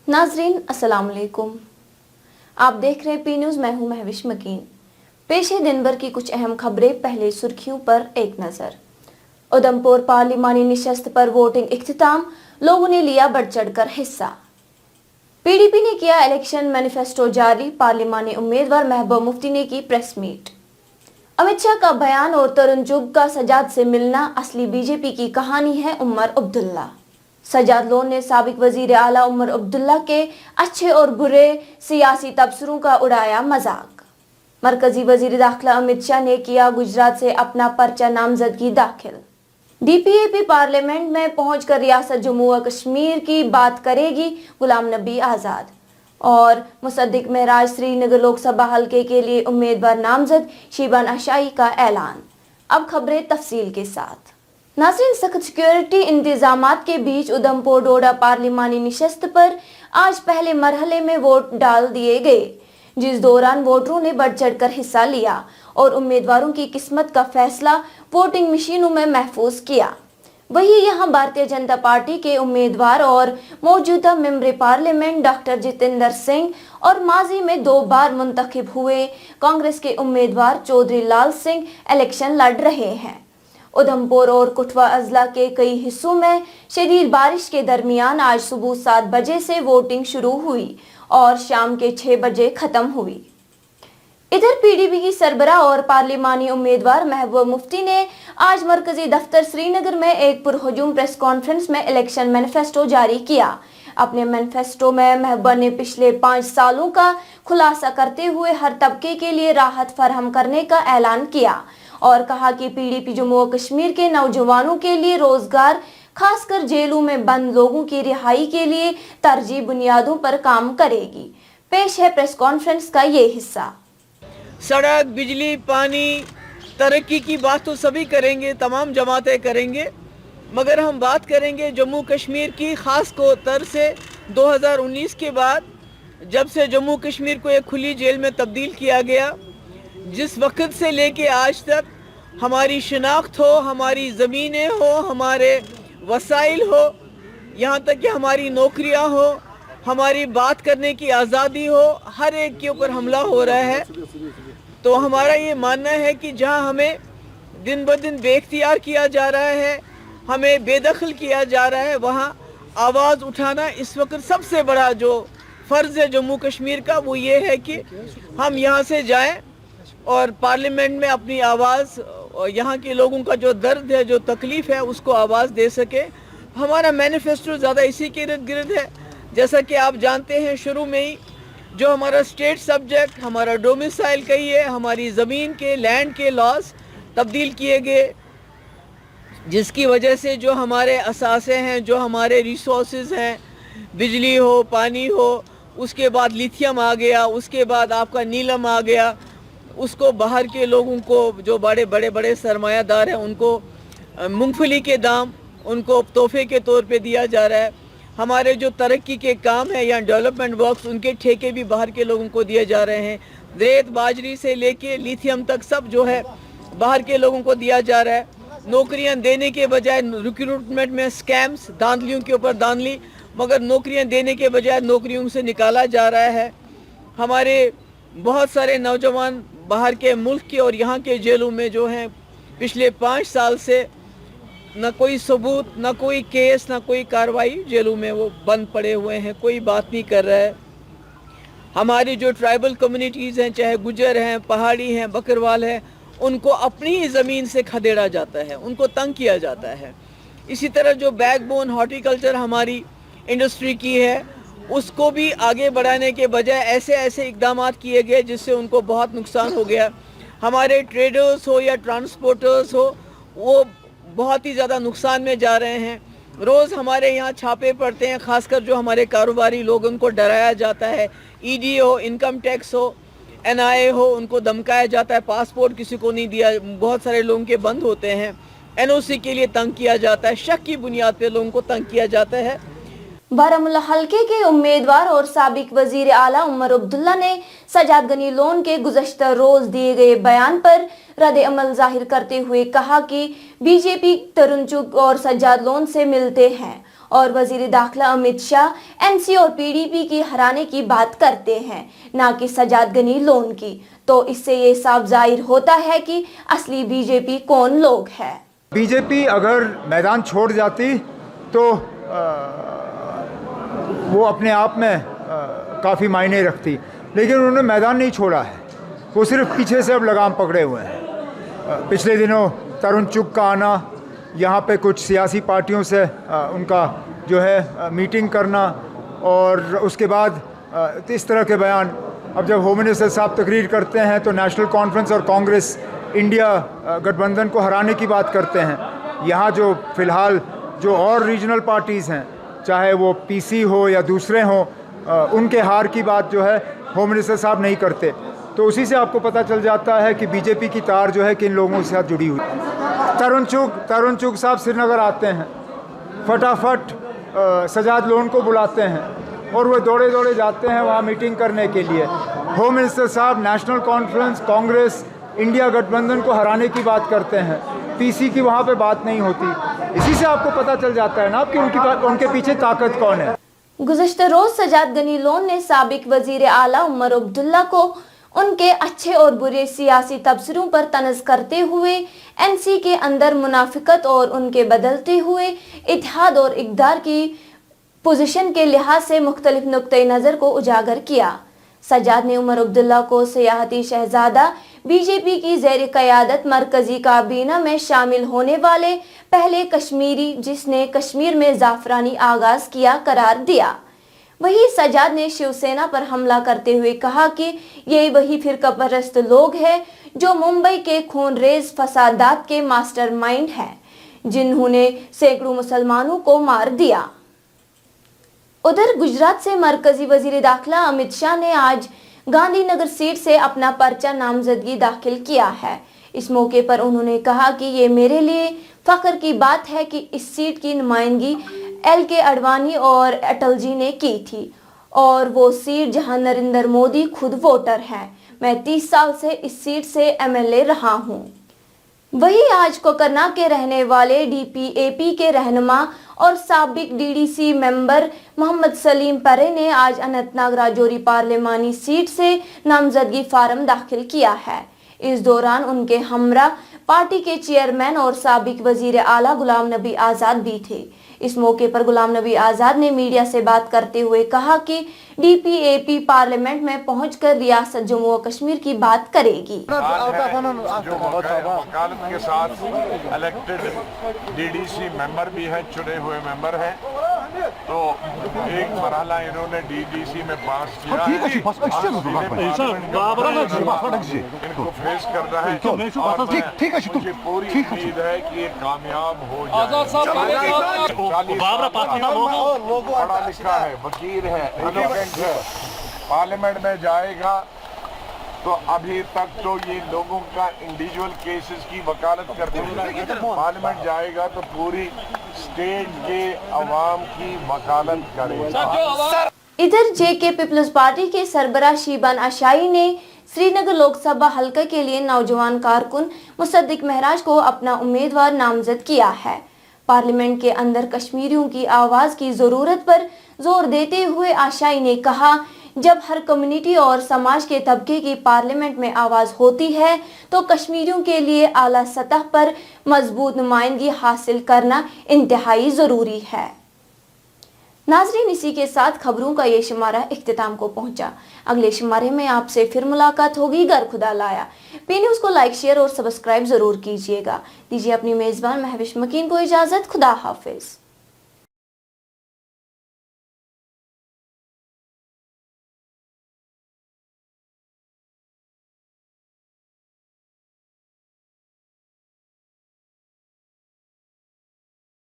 नाजरीन अस्सलाम वालेकुम। आप देख रहे हैं पी न्यूज़, मैं हूं महविश मकीन। पेश है दिन भर की कुछ अहम खबरें। पहले सुर्खियों पर एक नजर। उधमपुर पार्लिमानी निशस्त पर वोटिंग इख्तिताम, लोगों ने लिया बढ़ चढ़कर हिस्सा। पीडीपी ने किया इलेक्शन मैनिफेस्टो जारी, पार्लिमानी उम्मीदवार महबूब मुफ्ती ने की प्रेस मीट। अमित शाह का बयान और तरुण चुग का सजाद से मिलना असली बीजेपी की कहानी है, उमर अब्दुल्ला। सजाद लोन ने साबिक वजीर आला उमर अब्दुल्ला के अच्छे और बुरे सियासी तबसरों का उड़ाया मजाक। मरकजी वजीर दाखिला अमित शाह ने किया गुजरात से अपना पर्चा नामजदगी दाखिल। डीपीएपी पार्लियामेंट में पहुंचकर रियासत जम्मू व कश्मीर की बात करेगी, गुलाम नबी आज़ाद। और मुसद्दिक महराज श्रीनगर लोकसभा हलके के लिए उम्मीदवार नामजद, शीबान अशाई का ऐलान। अब खबरें तफसील के साथ। नाज़रीन, सख्त सिक्योरिटी इंतजामात के बीच उधमपुर डोडा पार्लिमानी निशस्त पर आज पहले मरहले में वोट डाल दिए गए, जिस दौरान वोटरों ने बढ़ चढ़कर हिस्सा लिया और उम्मीदवारों की किस्मत का फैसला वोटिंग मशीनों में महफूज किया। वहीं यहां भारतीय जनता पार्टी के उम्मीदवार और मौजूदा member parliament doctor Jitendra Singh और माजी में 2 बार मुंतखब हुए कांग्रेस के उम्मीदवार चौधरी लाल सिंह इलेक्शन लड़ रहे हैं। उधमपुर और कठुआ अजला के कई हिस्सों में शदीद बारिश के दरमियान आज सुबह 7 बजे से वोटिंग शुरू हुई और शाम के 6 बजे खत्म हुई। इधर पीडीपी की सरबराह और पार्लिमानी उम्मीदवार महबूब मुफ्ती ने आज मरकजी दफ्तर श्रीनगर में एक पुरहुजूम प्रेस कॉन्फ्रेंस में इलेक्शन मैनिफेस्टो जारी किया। अपने मैनिफेस्टो में महबूबा ने पिछले 5 सालों का खुलासा करते हुए हर तबके के लिए राहत फराहम करने का ऐलान किया और कहा कि पीडीपी जम्मू और कश्मीर के नौजवानों के लिए रोजगार, खासकर जेलों में बंद लोगों की रिहाई के लिए तरजीह बुनियादों पर काम करेगी। पेश है प्रेस कॉन्फ्रेंस का ये हिस्सा। सड़क, बिजली, पानी, तरक्की की बात तो सभी करेंगे, तमाम जमातें करेंगे, मगर हम बात करेंगे जम्मू कश्मीर की। ख़ास तौर से 2019 के बाद जब से जम्मू कश्मीर को एक खुली जेल में तब्दील किया गया, जिस वक्त से लेके आज तक हमारी शिनाख्त हो, हमारी ज़मीनें हो, हमारे वसाइल हो, यहाँ तक कि हमारी नौकरियाँ हो, हमारी बात करने की आज़ादी हो, हर एक के ऊपर हमला हो रहा है। तो हमारा ये मानना है कि जहाँ हमें दिन ब दिन बेख्तियार किया जा रहा है, हमें बेदखल किया जा रहा है, वहाँ आवाज़ उठाना इस वक्त सबसे बड़ा जो फ़र्ज़ है जम्मू कश्मीर का, वो ये है कि हम यहाँ से जाएं और पार्लियामेंट में अपनी आवाज़, यहाँ के लोगों का जो दर्द है, जो तकलीफ़ है, उसको आवाज़ दे सके। हमारा मैनिफेस्टो ज़्यादा इसी के इर्द गिर्द है। जैसा कि आप जानते हैं, शुरू में ही जो हमारा स्टेट सब्जेक्ट, हमारा डोमिसाइल कही है, हमारी ज़मीन के, लैंड के लॉज तब्दील किए गए, जिसकी वजह से जो हमारे असासे हैं, जो हमारे रिसोर्सेज हैं, बिजली हो, पानी हो, उसके बाद लिथियम आ गया, उसके बाद आपका नीलम आ गया, उसको बाहर के लोगों को, जो बड़े बड़े बड़े सरमायादार हैं, उनको मूंगफली के दाम उनको तोहफे के तौर पे दिया जा रहा है। हमारे जो तरक्की के काम हैं या डेवलपमेंट वर्क्स, उनके ठेके भी बाहर के लोगों को दिए जा रहे हैं। रेत बाजरी से लेके लिथियम तक सब जो है बाहर के लोगों को दिया जा रहा है। नौकरियां देने के बजाय रिक्रूटमेंट में स्कैम्स, धांधलियों के ऊपर धांधली, मगर नौकरियां देने के बजाय नौकरियों से निकाला जा रहा है। हमारे बहुत सारे नौजवान बाहर के मुल्क के और यहाँ के जेलों में जो हैं, पिछले 5 साल से न कोई सबूत, न कोई केस, न कोई कार्रवाई, जेलों में वो बंद पड़े हुए हैं, कोई बात नहीं कर रहा है। हमारी जो ट्राइबल कम्युनिटीज़ हैं, चाहे गुजर हैं, पहाड़ी हैं, बकरवाल हैं, उनको अपनी ही ज़मीन से खदेड़ा जाता है, उनको तंग किया जाता है। इसी तरह जो बैकबोन हॉर्टिकल्चर हमारी इंडस्ट्री की है, उसको भी आगे बढ़ाने के बजाय ऐसे ऐसे इकदाम किए गए जिससे उनको बहुत नुकसान हो गया। हमारे ट्रेडर्स हो या ट्रांसपोर्टर्स हो, वो बहुत ही ज़्यादा नुकसान में जा रहे हैं। रोज़ हमारे यहाँ छापे पड़ते हैं, ख़ासकर जो हमारे कारोबारी लोग, उनको डराया जाता है। ईडी हो, इनकम टैक्स हो, एनआईए हो, उनको धमकाया जाता है, पासपोर्ट किसी को नहीं दिया, बहुत सारे लोगों के बंद होते हैं, एनओसी के लिए तंग किया जाता है, शक की बुनियाद पर लोगों को तंग किया जाता है। बारामूला हलके के उम्मीदवार और साबिक वजीर आला उमर अब्दुल्ला ने सजाद गनी लोन के गुज़श्ता रोज दिए गए बयान पर रद्द अमल जाहिर करते हुए कहा कि बीजेपी तरुण चुग और सजाद लोन से मिलते हैं اور وزیر داخلہ امت شاہ NC اور PDP کی ہرانے کی بات کرتے ہیں نہ کہ سجاد غنی لون کی، تو اس سے یہ صاف ظاہر ہوتا ہے کہ اصلی BJP کون لوگ ہے۔ BJP اگر میدان چھوڑ جاتی تو وہ اپنے آپ میں کافی معنی رکھتی، لیکن انہوں نے میدان نہیں چھوڑا ہے، وہ صرف پیچھے سے اب لگام پکڑے ہوئے ہیں۔ پچھلے دنوں ترن چگ کا آنا، یہاں پہ کچھ سیاسی پارٹیوں سے ان کا جو ہے میٹنگ کرنا، اور اس کے بعد اس طرح کے بیان۔ اب جب ہوم منسٹر صاحب تقریر کرتے ہیں تو نیشنل کانفرنس اور کانگریس انڈیا گٹھ بندھن کو ہرانے کی بات کرتے ہیں۔ یہاں جو فی الحال جو اور ریجنل پارٹیز ہیں، چاہے وہ PC ہو یا دوسرے ہوں، ان کے ہار کی بات جو ہے ہوم منسٹر صاحب نہیں کرتے، تو اسی سے آپ کو پتہ چل جاتا ہے کہ BJP کی تار جو ہے کن لوگوں کے ساتھ جڑی ہوئی۔ ترن چگ صاحب سری نگر آتے ہیں، فٹافٹ سجاد لون کو بلاتے ہیں اور وہ دوڑے دوڑے جاتے ہیں وہاں میٹنگ کرنے کے لیے۔ ہوم منسٹر صاحب نیشنل کانفرنس، کانگریس، انڈیا گٹھ بندھن کو ہرانے کی بات کرتے ہیں، PC کی وہاں پہ بات نہیں ہوتی۔ اسی سے آپ کو پتہ چل جاتا ہے نا کہ ان کے پیچھے طاقت کون ہے۔ گزشتہ روز سجاد غنی لون نے سابق وزیر اعلیٰ عمر عبداللہ کو ان کے اچھے اور برے سیاسی تبصروں پر طنز کرتے ہوئے NC کے اندر منافقت اور ان کے بدلتے ہوئے اتحاد اور اقتدار کی پوزیشن کے لحاظ سے مختلف نقطۂ نظر کو اجاگر کیا۔ سجاد نے عمر عبداللہ کو سیاحتی شہزادہ، BJP کی زیر قیادت مرکزی کابینہ میں شامل ہونے والے پہلے کشمیری جس نے کشمیر میں زعفرانی آغاز کیا قرار دیا۔ وہی سجاد نے شیو سینا پر حملہ کرتے ہوئے کہا کہ یہ وہی فرقہ پرست لوگ ہیں جو ممبئی کے خون ریز فسادات کے ماسٹر مائنڈ ہیں، جنہوں نے سینکڑوں مسلمانوں کو مار دیا۔ ادھر گجرات سے مرکزی وزیر داخلہ امت شاہ نے آج گاندھی نگر سیٹ سے اپنا پرچہ نامزدگی داخل کیا ہے۔ اس موقع پر انہوں نے کہا کہ یہ میرے لیے فخر کی بات ہے کہ اس سیٹ کی نمائندگی LK اڈوانی اور اٹل جی نے کی تھی، اور وہ سیٹ جہاں نریندر مودی خود ووٹر ہیں۔ میں 30 سال سے اس سیٹ سے MLA رہا ہوں۔ وہی آج کوکرنا کے رہنے والے DPAP کے رہنما اور سابق DDC ممبر محمد سلیم پرے نے آج اننت ناگ راجوری پارلیمانی سیٹ سے نامزدگی فارم داخل کیا ہے۔ اس دوران ان کے ہمراہ پارٹی کے چیئرمین اور سابق وزیر اعلیٰ غلام نبی آزاد بھی تھے۔ اس موقع پر غلام نبی آزاد نے میڈیا سے بات کرتے ہوئے کہا کہ DPAP پارلیمنٹ میں پہنچ کر ریاست جموں و کشمیر کی بات کرے گی۔ جو وکالت کے ساتھ الیکٹڈ DDC ممبر بھی ہے، چنے ہوئے ممبر ہیں، تو ایک مرحلہ انہوں نے DDC میں پاس کیا ہے، ان کو فیس کرنا ہے، اور مجھے پوری امید ہے کہ یہ کامیاب ہو جائے۔ پڑھا لکھا ہے، وکیل ہے، ایڈوکیٹ ہے، پارلیمنٹ میں جائے گا تو ابھی تک تو یہ لوگوں کا انڈیویجول کیسز کی وکالت کرتے ہیں، پارلیمنٹ جائے گا تو پوری اسٹیٹ کے عوام کی وکالت کرے گا۔ ادھر JK پیپلز پارٹی کے سربراہ شیبان اشائی نے سری نگر لوک سبھا حلقہ کے لیے نوجوان کارکن مصدق مہراج کو اپنا امیدوار نامزد کیا ہے۔ پارلیمنٹ کے اندر کشمیریوں کی آواز کی ضرورت پر زور دیتے ہوئے آشائی نے کہا، جب ہر کمیونٹی اور سماج کے طبقے کی پارلیمنٹ میں آواز ہوتی ہے تو کشمیریوں کے لیے اعلیٰ سطح پر مضبوط نمائندگی حاصل کرنا انتہائی ضروری ہے۔ ناظرین، اسی کے ساتھ خبروں کا یہ شمارہ اختتام کو پہنچا۔ اگلے شمارے میں آپ سے پھر ملاقات ہوگی، گر خدا لایا۔ پی نیوز کو لائک، شیئر اور سبسکرائب ضرور کیجیے گا۔ دیجیے اپنی میزبان مہوش مکین کو اجازت۔ خدا حافظ۔